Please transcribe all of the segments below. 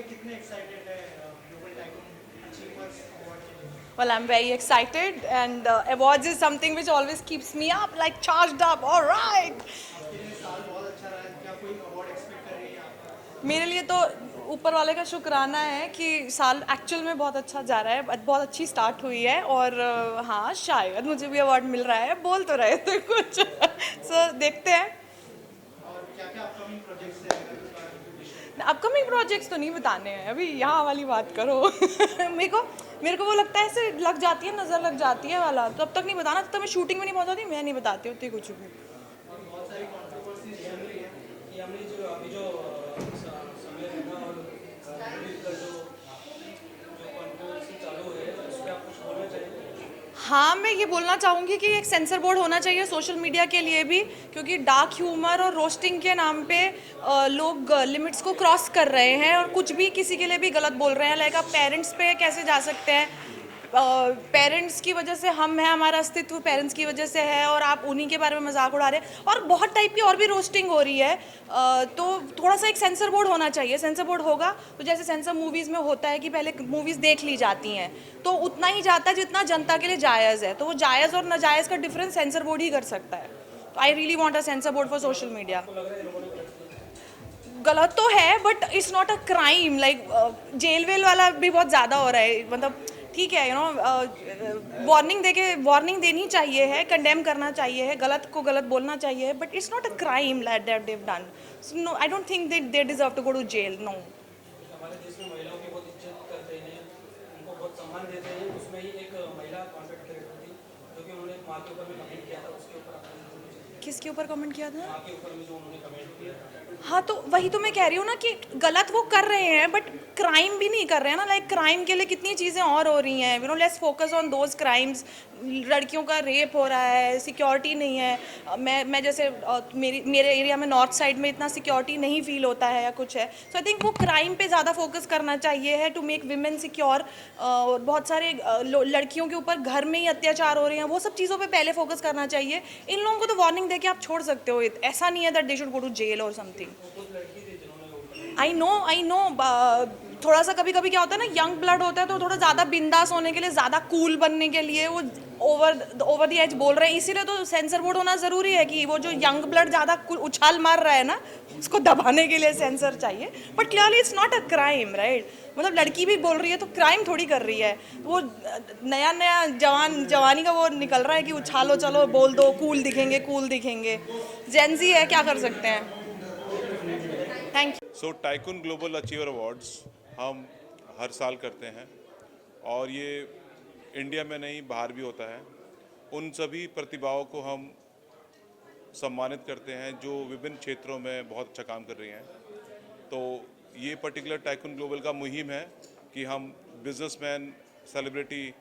कितने एक्साइटेड है global tycoon achievers award के लिए? Well, I'm very excited, and awards is something which always keeps me up, like charged up. All right. आपके लिए साल बहुत अच्छा रहा है, क्या कोई अवार्ड एक्सपेक्ट कर रही है आप? मेरे लिए तो ऊपर वाले का शुक्राना है कि साल एक्चुअल में बहुत अच्छा जा रहा है, बहुत अच्छी स्टार्ट हुई है, और हाँ शायद मुझे भी अवार्ड मिल रहा है, बोल तो रहे थे कुछ सो देखते हैं। और क्या क्या अपकमिंग प्रोजेक्ट्स है अगर उस बारे में कुछ share अपकमिंग प्रोजेक्ट्स तो नहीं बताने हैं अभी, यहाँ वाली बात करो मेरे को वो लगता है ऐसे लग जाती है, नज़र लग जाती है वाला, तब तक नहीं बताना, तब तक मैं शूटिंग में नहीं पहुँचाती, मैं नहीं बताती होती कुछ भी। और बहुत सारी कंट्रोवर्सीज चल रही है कि हमने जो अभी जो समय है ना, और मूवी का जो कंट्रोवर्सी चालू है उस पर आप कुछ बोलना चाहिए? हाँ, मैं ये बोलना चाहूँगी कि एक सेंसर बोर्ड होना चाहिए सोशल मीडिया के लिए भी, क्योंकि डार्क ह्यूमर और रोस्टिंग के नाम पे लोग लिमिट्स को क्रॉस कर रहे हैं और कुछ भी किसी के लिए भी गलत बोल रहे हैं। लाइक आप पेरेंट्स पे कैसे जा सकते हैं? पेरेंट्स की वजह से हम हैं, हमारा अस्तित्व पेरेंट्स की वजह से है, और आप उन्हीं के बारे में मजाक उड़ा रहे हैं, और बहुत टाइप की और भी रोस्टिंग हो रही है। तो थोड़ा सा एक सेंसर बोर्ड होना चाहिए। सेंसर बोर्ड होगा तो जैसे सेंसर मूवीज़ में होता है कि पहले मूवीज़ देख ली जाती हैं, तो उतना ही जाता है जितना जनता के लिए जायज़ है, तो वो जायज़ और नाजायज़ का डिफरेंस सेंसर बोर्ड ही कर सकता है। तो I really want a censor board for social media. गलत तो है but it's not a crime. Like jail वेल वाला भी बहुत ज़्यादा हो रहा है, मतलब ठीक है, वार्निंग देनी चाहिए है, कंडेम करना चाहिए है, गलत को गलत बोलना चाहिए है, but it's not a crime that they've done. So no, I don't think they deserve to go to jail, no. हमारे देश में महिलाओं की बहुत इज्जत करते हैं, उनको बहुत सम्मान देते हैं। उसमें ही एक महिला कॉन्टेंट क्रिएटर थी जो कि उन्होंने माँ के ऊपर में कमेंट किया था, उसके ऊपर आपने किसके ऊपर कमेंट किया था? माँ के ऊपर में जो उन्होंने कमेंट किया था। हाँ, तो वही तो मैं कह रही हूँ ना कि गलत वो कर रहे हैं बट क्राइम भी नहीं कर रहे हैं ना। लाइक क्राइम के लिए कितनी चीज़ें और हो रही हैं, let's focus on those crimes. लड़कियों का रेप हो रहा है, सिक्योरिटी नहीं है। मैं जैसे मेरे एरिया में नॉर्थ साइड में इतना सिक्योरिटी नहीं फील होता है या कुछ है। सो आई थिंक वो क्राइम पे ज़्यादा फोकस करना चाहिए है टू मेक विमेन सिक्योर। और बहुत सारे लड़कियों के ऊपर घर में ही अत्याचार हो रहे हैं, वो सब चीज़ों पे पहले फोकस करना चाहिए। इन लोगों को तो वार्निंग दे के आप छोड़ सकते हो, ऐसा नहीं है that they should go to jail और समथिंग। I know. थोड़ा सा कभी कभी क्या होता है ना, यंग ब्लड होता है तो थोड़ा ज़्यादा बिंदास होने के लिए, ज़्यादा कूल बनने के लिए वो ओवर द एज बोल रहे हैं, इसीलिए तो सेंसर बोर्ड होना ज़रूरी है कि वो जो यंग ब्लड ज़्यादा उछाल मार रहा है ना, उसको दबाने के लिए सेंसर चाहिए। But clearly it's not a crime, right? मतलब लड़की भी बोल रही है तो क्राइम थोड़ी कर रही है। वो नया नया जवानी का वो निकल रहा है कि उछालो, चलो बोल दो, कूल दिखेंगे। जेंजी है, क्या कर सकते हैं। Thank you. So tycoon global achiever awards हम हर साल करते हैं, और ये इंडिया में नहीं बाहर भी होता है। उन सभी प्रतिभाओं को हम सम्मानित करते हैं जो विभिन्न क्षेत्रों में बहुत अच्छा काम कर रही हैं। तो ये पर्टिकुलर टाइकून ग्लोबल का मुहिम है कि हम बिजनेसमैन, सेलिब्रिटी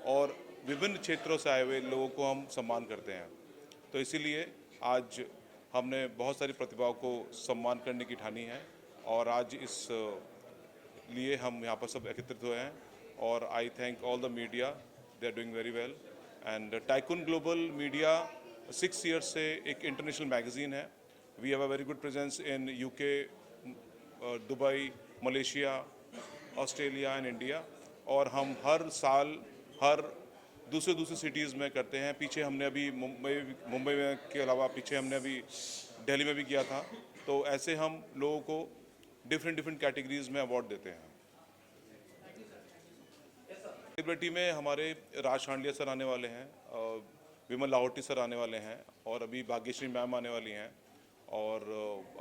और विभिन्न क्षेत्रों से आए हुए लोगों को हम सम्मान करते हैं। तो इसीलिए आज हमने बहुत सारी प्रतिभाओं को सम्मान करने की ठानी है, और आज इस लिए हम यहाँ पर सब एकत्रित हुए हैं। और I thank all the media, they are doing very well. And tycoon global media 6 years से एक इंटरनेशनल मैगजीन है। We have a very good presence in UK, Dubai, Malaysia, Australia and India. और हम हर साल हर दूसरे सिटीज़ में करते हैं। पीछे हमने अभी मुंबई में के अलावा पीछे हमने अभी दिल्ली में भी किया था। तो ऐसे हम लोगों को डिफरेंट कैटेगरीज में अवार्ड देते हैं। सेलिब्रिटी में हमारे राज शांडिया सर आने वाले हैं, विमल लाहौटी सर आने वाले हैं, और अभी भाग्यश्री मैम आने वाली हैं। और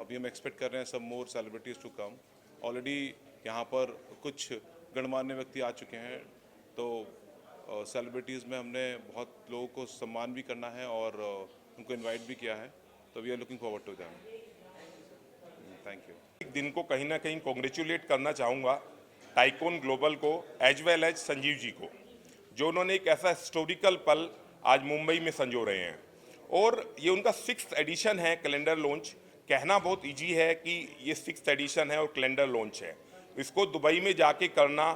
अभी हम एक्सपेक्ट कर रहे हैं सब मोर सेलिब्रिटीज़ टू कम। ऑलरेडी यहाँ पर कुछ गणमान्य व्यक्ति आ चुके हैं। तो सेलिब्रिटीज़ में हमने बहुत लोगों को सम्मान भी करना है और उनको इनवाइट भी किया है। तो we are looking forward to them. Thank you. एक दिन को कहीं ना कहीं कॉन्ग्रेचुलेट करना चाहूँगा टाइकून ग्लोबल को as well as Sanjeev ji को, जो उन्होंने एक ऐसा हिस्टोरिकल पल आज मुंबई में संजो रहे हैं। और ये उनका 6th एडिशन है कैलेंडर लॉन्च। कहना बहुत इजी है कि ये 6th एडिशन है और कैलेंडर लॉन्च है। इसको दुबई में जाके करना,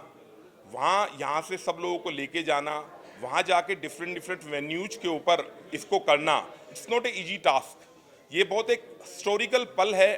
वहाँ यहाँ से सब लोगों को लेके जाना, वहाँ जाके डिफरेंट वेन्यूज के ऊपर इसको करना, it's not a easy task. ये बहुत एक हिस्टोरिकल पल है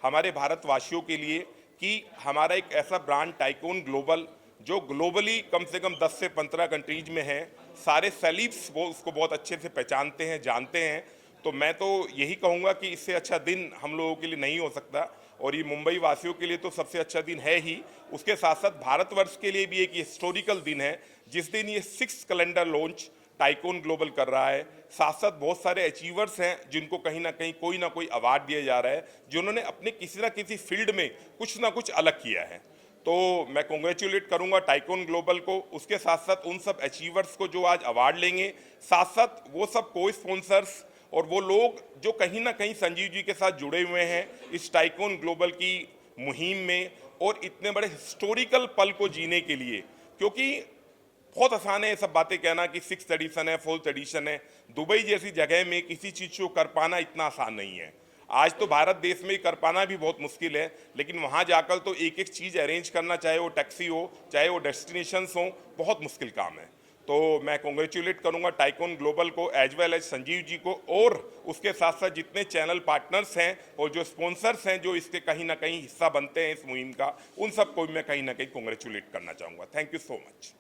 हमारे भारतवासियों के लिए कि हमारा एक ऐसा ब्रांड टाइकून ग्लोबल जो ग्लोबली कम से कम 10 से 15 कंट्रीज में है, सारे सेलिब्स वो उसको बहुत अच्छे से पहचानते हैं, जानते हैं। तो मैं तो यही कहूँगा कि इससे अच्छा दिन हम लोगों के लिए नहीं हो सकता, और ये मुंबई वासियों के लिए तो सबसे अच्छा दिन है ही। उसके साथ साथ भारतवर्ष के लिए भी एक हिस्टोरिकल दिन है, जिस दिन ये 6th calendar launch tycoon global कर रहा है। साथ साथ बहुत सारे अचीवर्स हैं जिनको कहीं ना कहीं कोई ना कोई अवार्ड दिया जा रहा है, जिन्होंने अपने किसी ना किसी फील्ड में कुछ ना कुछ अलग किया है। तो मैं कॉन्ग्रेचुलेट करूंगा टाइकून ग्लोबल को, उसके साथ साथ उन सब अचीवर्स को जो आज अवार्ड लेंगे, साथ साथ वो सब को स्पॉन्सर्स और वो लोग जो कहीं ना कहीं संजीव जी के साथ जुड़े हुए हैं इस टाइकून ग्लोबल की मुहिम में, और इतने बड़े हिस्टोरिकल पल को जीने के लिए। क्योंकि बहुत आसान है ये सब बातें कहना कि 6th एडिशन है, 4th एडिशन है। दुबई जैसी जगह में किसी चीज़ को कर पाना इतना आसान नहीं है। आज तो भारत देश में कर पाना भी बहुत मुश्किल है, लेकिन वहाँ जाकर तो एक एक चीज़ अरेंज करना, चाहे वो टैक्सी हो, चाहे वो डेस्टिनेशंस हो, बहुत मुश्किल काम है। तो मैं कॉन्ग्रेचुलेट करूँगा टाइकून ग्लोबल को as well as Sanjeev ji को, और उसके साथ साथ जितने चैनल पार्टनर्स हैं और जो स्पॉन्सर्स हैं जो इसके कहीं ना कहीं हिस्सा बनते हैं इस मुहिम का, उन सबको मैं कहीं ना कहीं कॉन्ग्रेचुलेट करना चाहूँगा। Thank you so much.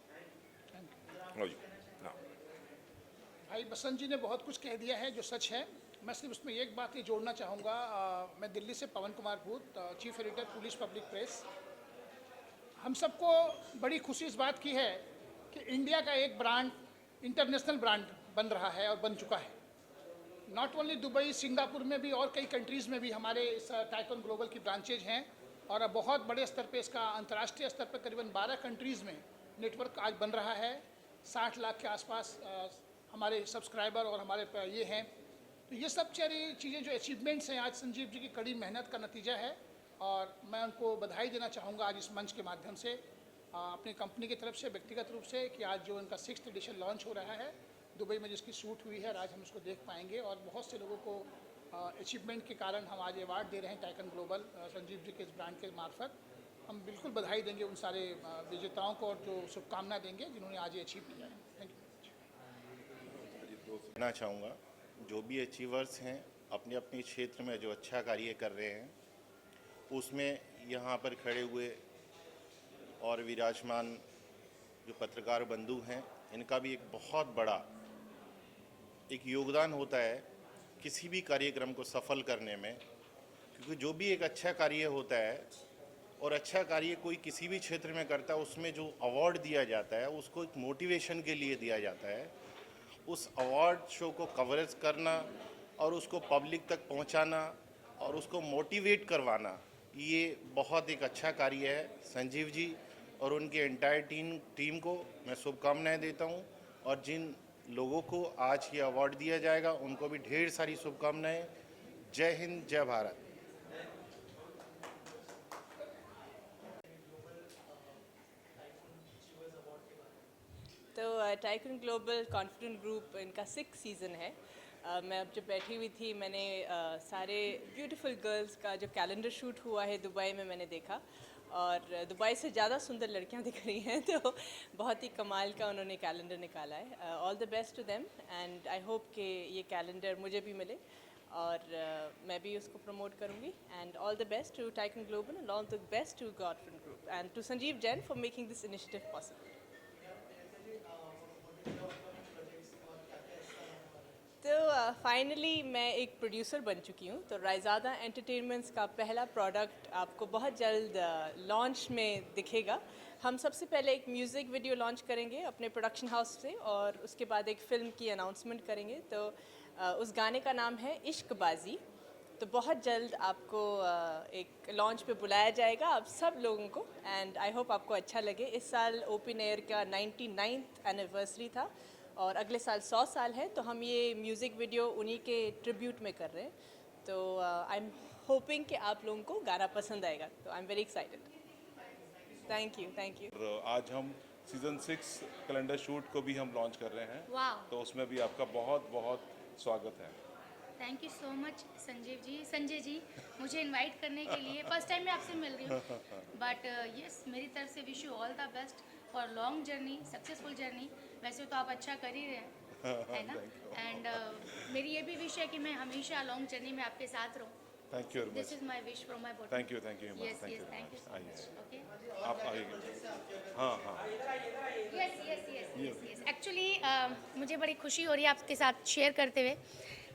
भाई बसंत जी ने बहुत कुछ कह दिया है जो सच है। मैं सिर्फ उसमें एक बात ही जोड़ना चाहूँगा। मैं दिल्ली से पवन कुमार भूत, chief editor police public press. हम सबको बड़ी खुशी इस बात की है कि इंडिया का एक ब्रांड इंटरनेशनल ब्रांड बन रहा है और बन चुका है। नॉट ओनली दुबई, सिंगापुर में भी और कई कंट्रीज़ में भी हमारे इस टाइकून ग्लोबल की ब्रांचेज हैं, और अब बहुत बड़े स्तर पे इसका अंतर्राष्ट्रीय स्तर पर करीबन 12 कंट्रीज़ में नेटवर्क आज बन रहा है। 60 लाख के आसपास हमारे सब्सक्राइबर और हमारे ये हैं। तो ये सब सारी चीज़ें जो अचीवमेंट्स हैं आज संजीव जी की कड़ी मेहनत का नतीजा है, और मैं उनको बधाई देना चाहूँगा आज इस मंच के माध्यम से, अपनी कंपनी की तरफ से, व्यक्तिगत रूप से, कि आज जो उनका 6th एडिशन लॉन्च हो रहा है दुबई में, जिसकी शूट हुई है, आज हम उसको देख पाएंगे। और बहुत से लोगों को अचीवमेंट के कारण हम आज अवार्ड दे रहे हैं टाइकून ग्लोबल संजीव जी के इस ब्रांड के मार्फत। हम बिल्कुल बधाई देंगे उन सारे विजेताओं को, और जो शुभकामना देंगे जिन्होंने आज ये अचीव किया है। Thank you. कहना चाहूँगा जो भी अचीवर्स हैं अपने अपने क्षेत्र में जो अच्छा कार्य कर रहे हैं, उसमें यहाँ पर खड़े हुए और विराजमान जो पत्रकार बंधु हैं, इनका भी एक बहुत बड़ा एक योगदान होता है किसी भी कार्यक्रम को सफल करने में। क्योंकि जो भी एक अच्छा कार्य होता है और अच्छा कार्य कोई किसी भी क्षेत्र में करता है, उसमें जो अवार्ड दिया जाता है उसको एक मोटिवेशन के लिए दिया जाता है। उस अवार्ड शो को कवरेज करना और उसको पब्लिक तक पहुंचाना और उसको मोटिवेट करवाना, ये बहुत एक अच्छा कार्य है। संजीव जी और उनके एंटायर टीम को मैं शुभकामनाएं देता हूं, और जिन लोगों को आज ये अवार्ड दिया जाएगा उनको भी ढेर सारी शुभकामनाएं। जय हिंद, जय भारत। तो टाइकून ग्लोबल कॉन्फिडेंट ग्रुप इनका 6th सीज़न है। मैं अब जब बैठी हुई थी, मैंने सारे ब्यूटीफुल गर्ल्स का जो कैलेंडर शूट हुआ है दुबई में मैंने देखा, और दुबई से ज़्यादा सुंदर लड़कियां दिख रही हैं, तो बहुत ही कमाल का उन्होंने कैलेंडर निकाला है। All the best to them, and I hope कि ये कैलेंडर मुझे भी मिले और मैं भी उसको प्रमोट करूँगी। And all the best to tycoon global, and all the best to confident group, and to Sanjeev Jain for making this initiative possible. तो फाइनली मैं एक प्रोड्यूसर बन चुकी हूँ। तो रायज़ादा एंटरटेनमेंट्स का पहला प्रोडक्ट आपको बहुत जल्द लॉन्च में दिखेगा। हम सबसे पहले एक म्यूज़िक वीडियो लॉन्च करेंगे अपने प्रोडक्शन हाउस से, और उसके बाद एक फ़िल्म की अनाउंसमेंट करेंगे। तो उस गाने का नाम है इश्कबाज़ी। तो बहुत जल्द आपको एक लॉन्च पे बुलाया जाएगा आप सब लोगों को, एंड आई होप आपको अच्छा लगे। इस साल ओपन एयर का 99th एनिवर्सरी था, और अगले साल 100 साल है, तो हम ये म्यूज़िक वीडियो उन्हीं के ट्रिब्यूट में कर रहे हैं। तो आई एम होपिंग कि आप लोगों को गाना पसंद आएगा। तो आई am very excited. Thank you, thank you. और आज हम सीज़न 6 कैलेंडर शूट को भी हम लॉन्च कर रहे हैं। वाह, तो उसमें भी आपका बहुत बहुत स्वागत है। Thank you so much Sanjay ji मुझे इनवाइट करने के लिए। फर्स्ट टाइम मैं आपसे मिल रही हूँ, बट यस, मेरी तरफ से wish you all the best for long journey, successful journey. वैसे तो आप अच्छा कर ही रहे हैं, है ना। एंड मेरी ये भी विश है कि मैं हमेशा लॉन्ग जर्नी में आपके साथ रहूँ, thank you very this much, is my wish from my bottom. Thank you yes yes thank you सो आइए, मच। ओके आप आइए। हाँ हाँ, yes yes yes yes yes actually मुझे बड़ी खुशी हो रही है आपके साथ शेयर करते हुए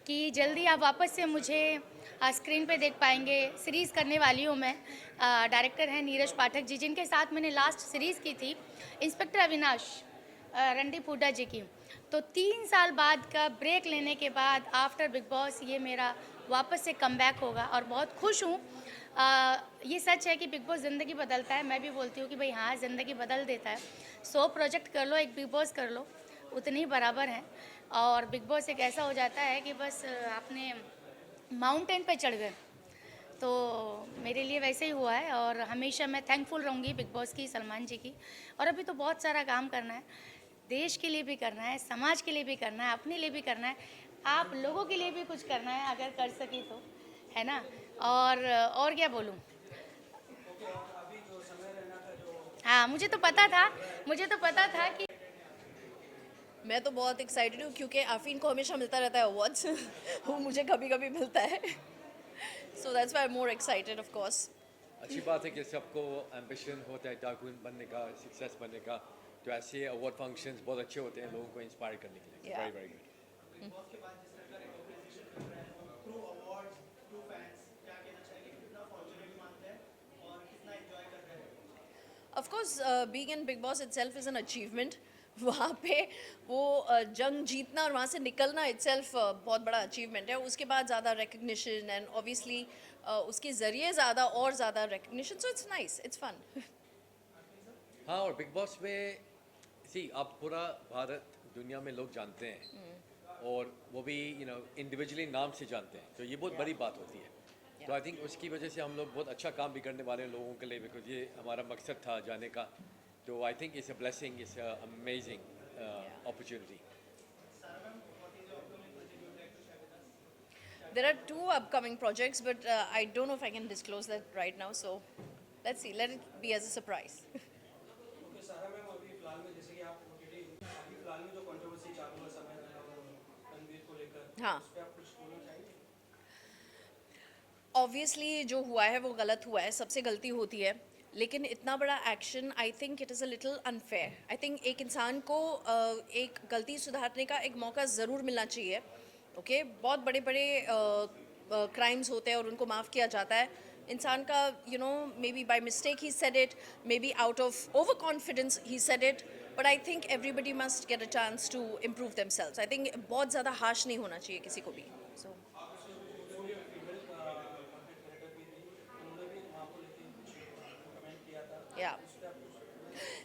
कि जल्दी आप वापस से मुझे स्क्रीन पे देख पाएंगे। सीरीज़ करने वाली हूँ मैं। डायरेक्टर हैं नीरज पाठक जी, जिनके साथ मैंने लास्ट सीरीज़ की थी इंस्पेक्टर अविनाश रणदीप हुड्डा जी की। तो 3 साल बाद का ब्रेक लेने के बाद आफ्टर बिग बॉस ये मेरा वापस से कमबैक होगा और बहुत खुश हूँ। ये सच है कि बिग बॉस ज़िंदगी बदलता है। मैं भी बोलती हूँ कि भाई हाँ, ज़िंदगी बदल देता है। 100 प्रोजेक्ट कर लो, एक बिग बॉस कर लो, उतने ही बराबर हैं। और बिग बॉस एक ऐसा हो जाता है कि बस आपने माउंटेन पे चढ़ गए। तो मेरे लिए वैसे ही हुआ है और हमेशा मैं थैंकफुल रहूँगी बिग बॉस की, सलमान जी की। और अभी तो बहुत सारा काम करना है, देश के लिए भी करना है, समाज के लिए भी करना है, अपने लिए भी करना है, आप लोगों के लिए भी कुछ करना है अगर कर सकी तो, है ना। और क्या बोलूँ। हाँ, मुझे तो पता था कि मैं तो बहुत एक्साइटेड हूँ क्योंकि आफरीन को हमेशा मिलता रहता है अवार्ड्स वो मुझे कभी कभी मिलता है so that's why I am more excited of course. अच्छी बात है कि सबको एम्बिशन होता है डाकून बनने का, सक्सेस बनने का, तो ऐसे अवार्ड फंक्शंस बहुत अच्छे होते हैं लोगों को इंस्पायर करने के लिए। Yeah. Very very good. Of course being in big boss itself is an achievement. वहाँ पे वो जंग जीतना और वहाँ से निकलना इटसेल्फ बहुत बड़ा अचीवमेंट है। उसके बाद ज़्यादा रिकग्निशन एंड ऑब्वियसली उसके ज़रिए ज़्यादा और ज़्यादा recognition, so it's nice, it's fun. हाँ, और बिग बॉस में अब पूरा भारत दुनिया में लोग जानते हैं और वो भी इंडिविजुअली नाम से जानते हैं, तो ये बहुत बड़ी बात होती है। तो आई थिंक उसकी वजह से हम लोग बहुत अच्छा काम भी करने वाले हैं लोगों के लिए, बिकॉज ये हमारा मकसद था जाने का। तो I think it's a blessing, it's a amazing opportunity. There are 2 upcoming projects, but I don't know if I can disclose that right now. So let's see. Let it be as a surprise. Okay सारा ma'am, अभी फिलहाल में जैसे कि आप OTT अभी फिलहाल में जो कंट्रोवर्सी चालू है समय रैना और रणवीर को लेकर, हाँ। उस पे आप कुछ बोलना चाहेंगे? ऑब्वियसली जो हुआ है वो गलत हुआ है, सबसे गलती होती है, लेकिन इतना बड़ा action I think it is a little unfair. I think एक इंसान को एक गलती सुधारने का एक मौका ज़रूर मिलना चाहिए। ओके बहुत बड़े बड़े क्राइम्स होते हैं और उनको माफ़ किया जाता है। इंसान का maybe by mistake he said it, maybe out of overconfidence he said it, but I think everybody must get a chance to improve themselves. I think बहुत ज़्यादा हार्श नहीं होना चाहिए किसी को भी। So yeah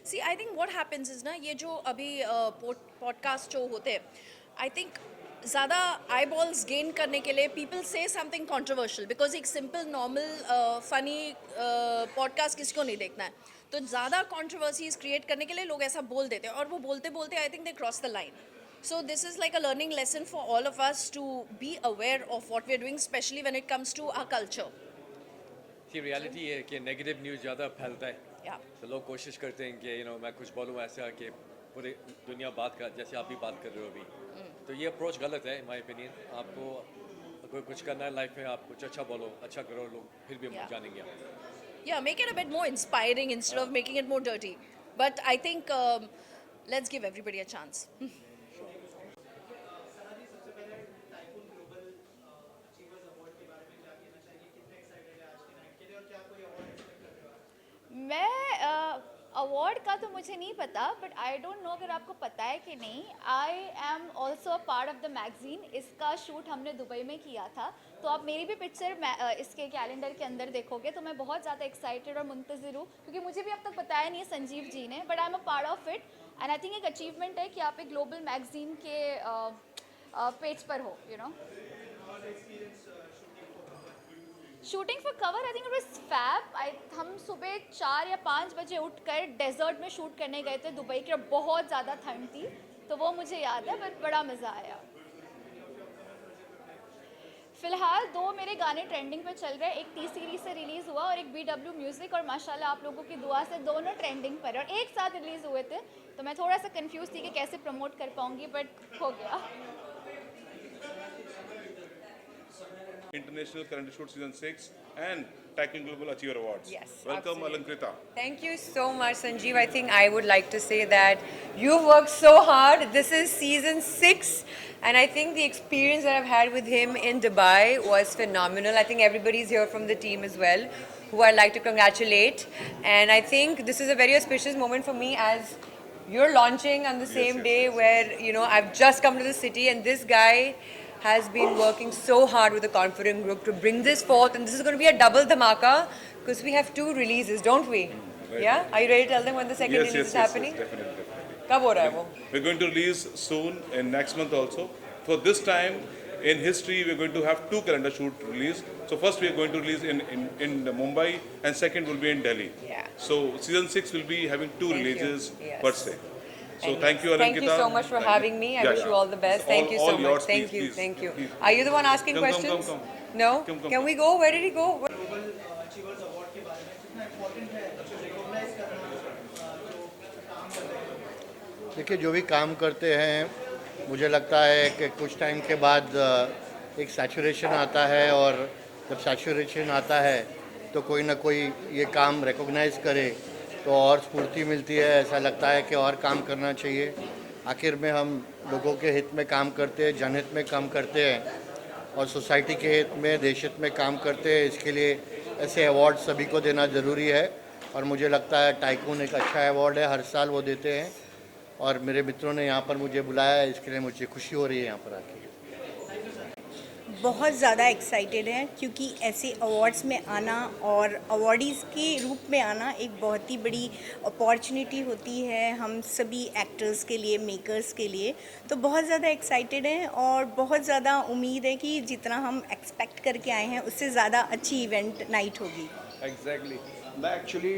see I think what happens is ना, ये जो अभी पॉडकास्ट जो होते हैं, आई थिंक ज़्यादा आई बॉल्स गेन करने के लिए पीपल से समथिंग कॉन्ट्रोवर्शियल, बिकॉज एक सिंपल नॉर्मल फनी पॉडकास्ट किसी को नहीं देखना है, तो ज़्यादा कॉन्ट्रोवर्सीज क्रिएट करने के लिए लोग ऐसा बोल देते हैं और वो बोलते बोलते I think they cross the line. So this is like a learning lesson for all of us to be aware of what we are doing, especially when it comes to our culture. Reality है कि negative news ज़्यादा फैलता है, Yeah. तो लोग कोशिश करते हैं कि मैं कुछ बोलूँ ऐसा कि पूरी दुनिया बात कर, जैसे आप भी बात कर रहे हो अभी। तो ये अप्रोच गलत है माय ओपिनियन। आपको अगर कुछ करना है लाइफ में, आप कुछ अच्छा बोलो, अच्छा करो, लोग फिर भी Yeah. जानेंगे आप। Yeah, make it a bit more inspiring instead of making it more dirty. But I think let's give everybody a chance. मैं अवार्ड का तो मुझे नहीं पता, बट आई डोंट नो अगर आपको पता है कि नहीं, I am also part of the magazine. इसका शूट हमने दुबई में किया था, तो आप मेरी भी पिक्चर इसके कैलेंडर के अंदर देखोगे। तो मैं बहुत ज़्यादा एक्साइटेड और मुंतज़िर हूँ, क्योंकि मुझे भी अब तक बताया नहीं है संजीव जी ने, but I am a part of it and I think एक अचीवमेंट है कि आप एक ग्लोबल मैगजीन के पेज पर हो, shooting for cover. I think it was fab. हम सुबह 4 या 5 बजे उठकर डेजर्ट में शूट करने गए थे दुबई के, और बहुत ज़्यादा ठंड थी, तो वो मुझे याद है, बट बड़ा मज़ा आया। फ़िलहाल 2 मेरे गाने ट्रेंडिंग पे चल रहे हैं, एक टी सीरीज से रिलीज़ हुआ और एक BW म्यूज़िक, और माशाल्लाह आप लोगों की दुआ से दोनों ट्रेंडिंग पर और एक साथ रिलीज़ हुए थे। तो मैं थोड़ा सा कंफ्यूज थी कि कैसे प्रमोट कर पाऊँगी, बट हो गया। International Current Shoot Season 6 and Tycoon Global Achiever Awards. Yes, Welcome, absolutely. Alankrita. Thank you so much, Sanjeev. I think I would like to say that you've worked so hard. This is season 6, and I think the experience that I've had with him in Dubai was phenomenal. I think everybody's here from the team as well, who I'd like to congratulate. And I think this is a very auspicious moment for me as you're launching on the same day where, you know, I've just come to the city, and this guy has been working so hard with the Confident Group to bring this forth, and this is going to be a double dhamaka because we have 2 releases, don't we? Yeah? Are you ready to tell them when the second release is happening? Definitely. Kab ho raha hai wo? We're going to release soon in next month also. For this time in history, we're going to have 2 calendar shoot release. So first we are going to release in Mumbai, and second will be in Delhi. Yeah. So season 6 will be having 2 Thank you. releases Yes. per se. So thank you, Alankrita. Thank you so much for having me. I wish you all the best. Thank you so much. Yours, Thank please, you. please, Thank you. please. Are you the one asking Come, questions? come. No? Come. Can we go? Where did he go? Global achievers award के बारे में कितना important है recognise करना जो काम कर रहे हैं। देखिए, जो भी काम करते हैं मुझे लगता है कि कुछ टाइम के बाद एक सैचुरेशन आता है, और जब सैचुरेशन आता है तो कोई ना कोई ये काम रिकॉग्नाइज करे तो और स्फूर्ति मिलती है। ऐसा लगता है कि और काम करना चाहिए। आखिर में हम लोगों के हित में काम करते हैं, जनहित में काम करते हैं, और सोसाइटी के हित में, देश हित में काम करते हैं। इसके लिए ऐसे अवार्ड सभी को देना ज़रूरी है, और मुझे लगता है टाइकून एक अच्छा अवार्ड है, हर साल वो देते हैं, और मेरे मित्रों ने यहाँ पर मुझे बुलाया है, इसके लिए मुझे खुशी हो रही है यहाँ पर आके। बहुत ज़्यादा एक्साइटेड हैं क्योंकि ऐसे अवार्ड्स में आना और अवार्डीज़ के रूप में आना एक बहुत ही बड़ी अपॉर्चुनिटी होती है हम सभी एक्टर्स के लिए, मेकर्स के लिए। तो बहुत ज़्यादा एक्साइटेड हैं और बहुत ज़्यादा उम्मीद है कि जितना हम एक्सपेक्ट करके आए हैं उससे ज़्यादा अच्छी इवेंट नाइट होगी। एग्जैक्टली मैं एक्चुअली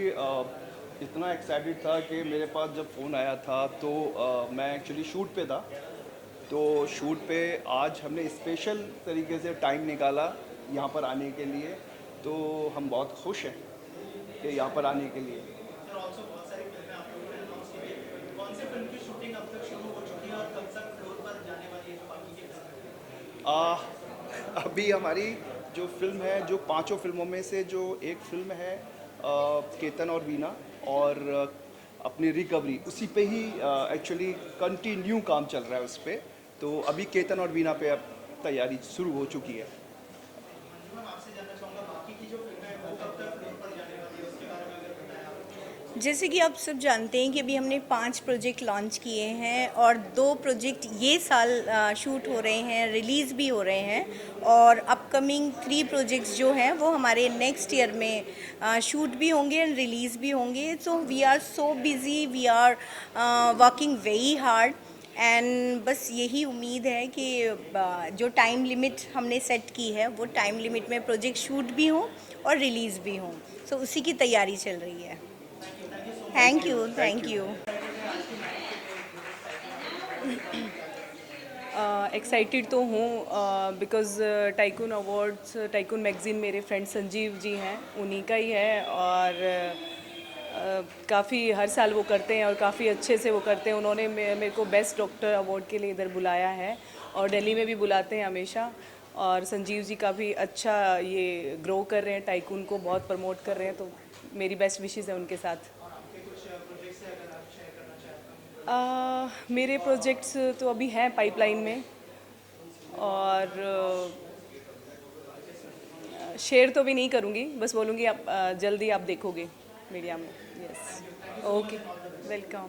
इतना एक्साइटेड था कि मेरे पास जब फ़ोन आया था तो मैं एक्चुअली शूट पे था। तो शूट पे आज हमने स्पेशल तरीके से टाइम निकाला यहाँ पर आने के लिए, तो हम बहुत खुश हैं कि यहाँ पर आने के लिए। अभी हमारी जो फिल्म है, जो 5 फिल्मों में से जो एक फिल्म है केतन और वीना, और अपनी रिकवरी उसी पे ही एक्चुअली कंटिन्यू काम चल रहा है उस पर। तो अभी केतन और वीना पे अब तैयारी शुरू हो चुकी है। जैसे कि आप सब जानते हैं कि अभी हमने 5 प्रोजेक्ट लॉन्च किए हैं और 2 प्रोजेक्ट ये साल शूट हो रहे हैं, रिलीज़ भी हो रहे हैं, और अपकमिंग 3 प्रोजेक्ट्स जो हैं वो हमारे नेक्स्ट ईयर में शूट भी होंगे एंड रिलीज़ भी होंगे। So we are so busy, we are working very hard, and बस यही उम्मीद है कि जो टाइम लिमिट हमने सेट की है वो टाइम लिमिट में प्रोजेक्ट शूट भी हों और रिलीज़ भी हों। सो उसी की तैयारी चल रही है। Thank you. एक्साइटेड तो हूँ because tycoon awards, tycoon magazine मेरे फ्रेंड संजीव जी हैं, उन्हीं का ही है, और काफ़ी हर साल वो करते हैं और काफ़ी अच्छे से वो करते हैं। उन्होंने मेरे को बेस्ट डॉक्टर अवार्ड के लिए इधर बुलाया है, और दिल्ली में भी बुलाते हैं हमेशा। और संजीव जी काफ़ी अच्छा ये ग्रो कर रहे हैं, टाइकून को बहुत प्रमोट कर रहे हैं, तो मेरी बेस्ट विशेज़ है उनके साथ। मेरे प्रोजेक्ट्स तो अभी हैं पाइपलाइन में, और शेयर तो भी नहीं करूँगी, बस बोलूँगी आप जल्दी आप देखोगे मीडिया में। Yes, okay, welcome.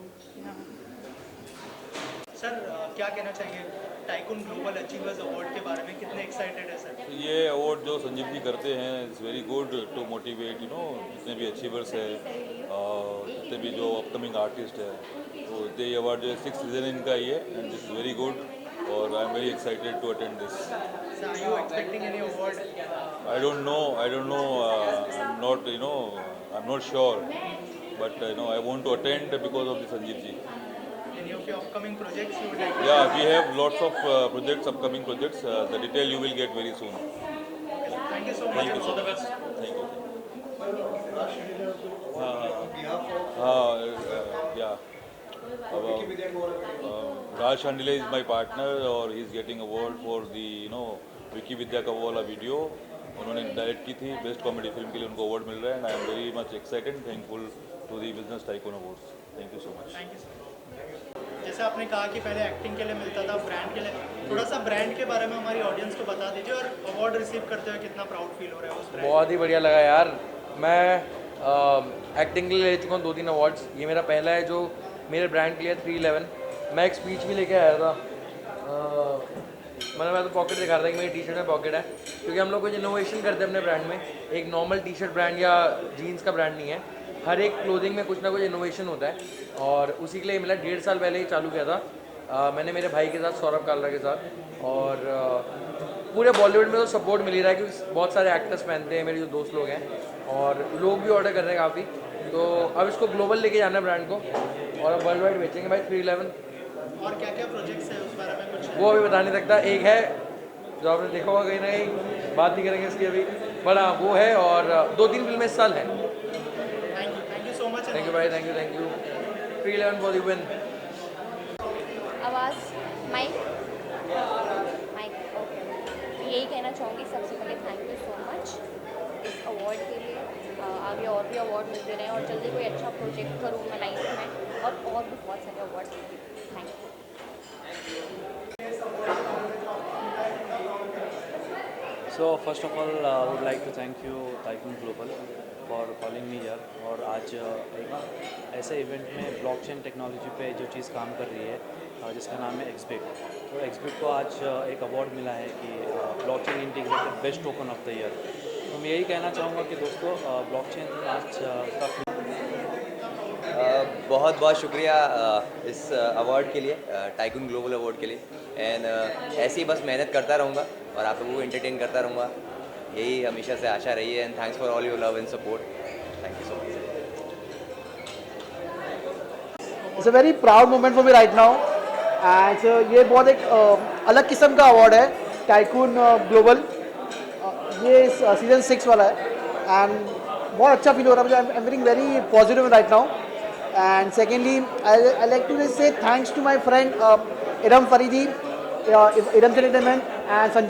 सर क्या कहना चाहिए टाइकून ग्लोबल अचीवर्स अवार्ड के बारे में, कितने एक्साइटेड है सर? ये अवार्ड जो संजीव जी करते हैं it's very good to motivate जितने भी अचीवर्स है, जितने भी जो अपकमिंग आर्टिस्ट है, तो ये अवार्ड जो है 6th सीजन इनका ही है, एंड दिस वेरी गुड, और I am very excited to attend this. Sir, are you expecting any award? I don't know, I'm not sure, but I want to attend because of the Sanjeev ji. Any of your upcoming projects you would like to? Yeah, we have lots of projects, upcoming projects. The detail you will get very soon. Thank you so much. Thank you. All the best. Thank you. Yeah. Raj Chandile is my partner, or he is getting award for the Vicky Vidya का वो वाला video उन्होंने direct की थी, best comedy film के लिए उनको award मिल रहा है and I am very much excited, thankful to the business tycoon awards. Thank you so much. जैसे आपने कहा कि पहले एक्टिंग के लिए मिलता था, ब्रांड के लिए, थोड़ा सा ब्रांड के बारे में हमारी ऑडियंस को बता दीजिए और अवार्ड रिसीव करते हुए कितना प्राउड फील हो रहा है उस brand बहुत ही बढ़िया लगा यार। मैं एक्टिंग के लिए ले चुका हूँ 2-3 अवार्ड्स, ये मेरा पहला है जो मेरे ब्रांड के लिए 311। मैं एक स्पीच भी लेके आया था, मैं तो पॉकेट दिखा रहा था कि मेरी टी शर्ट में पॉकेट है, क्योंकि हम लोग कुछ इनोवेशन करते हैं अपने ब्रांड में। एक नॉर्मल टी शर्ट ब्रांड या जीन्स का ब्रांड नहीं है, हर एक क्लोथिंग में कुछ ना कुछ इनोवेशन होता है, और उसी के लिए मतलब 1.5 साल पहले ही चालू किया था मैंने मेरे भाई के साथ, सौरभ कालरा के साथ। और पूरे बॉलीवुड में तो सपोर्ट मिल ही रहा है क्योंकि बहुत सारे एक्टर्स पहनते हैं, मेरे जो दोस्त लोग हैं, और लोग भी ऑर्डर कर रहे हैं काफ़ी। तो अब इसको ग्लोबल लेके जाना है ब्रांड को, और अब वर्ल्ड वाइड बेचेंगे भाई 311। और क्या क्या प्रोजेक्ट्स है उस बारे में कुछ? वो अभी बता नहीं सकता, एक है जो आपने देखा होगा कहीं ना कहीं, बात नहीं करेंगे इसकी अभी, बट हाँ वो है, और 2-3 फिल्में इस साल हैं। Thank you so much. Thank you भाई, thank you 311 for the win. आवाज़ माइक ओके। यही कहना चाहूँगी सबसे पहले थैंक यू सो मच इस अवार्ड के लिए। आगे और भी अवार्ड मिलते रहें और जल्दी कोई अच्छा प्रोजेक्ट करूँ मैं लाइफ में, और भी बहुत सारे award. Thank you. So first of all, I would like to thank you Tycoon Global for calling me here। और आज एक ऐसे इवेंट में ब्लॉकचेन टेक्नोलॉजी पे जो चीज़ काम कर रही है जिसका नाम है एक्सबिट, तो एक्सबिट को आज एक अवार्ड मिला है कि blockchain integrated best token of the year. तो मैं यही कहना चाहूँगा कि दोस्तों ब्लॉकचेन आज का बहुत बहुत शुक्रिया इस अवार्ड के लिए, टाइकून ग्लोबल अवार्ड के लिए। एंड ऐसे ही बस मेहनत करता रहूँगा और आप लोगों को एंटरटेन करता रहूँगा, यही हमेशा से आशा रही है। And thanks for all your love and support. Thank you so much. It's a very proud moment for me right now, and ये बहुत एक अलग किस्म का अवार्ड है, टाइकून ग्लोबल। ये सीजन 6 वाला है, एंड बहुत अच्छा फील हो रहा है मुझे। I am feeling very positive right now. And secondly I like to say thanks to my friend Iram Faridi, Iram entertainment, and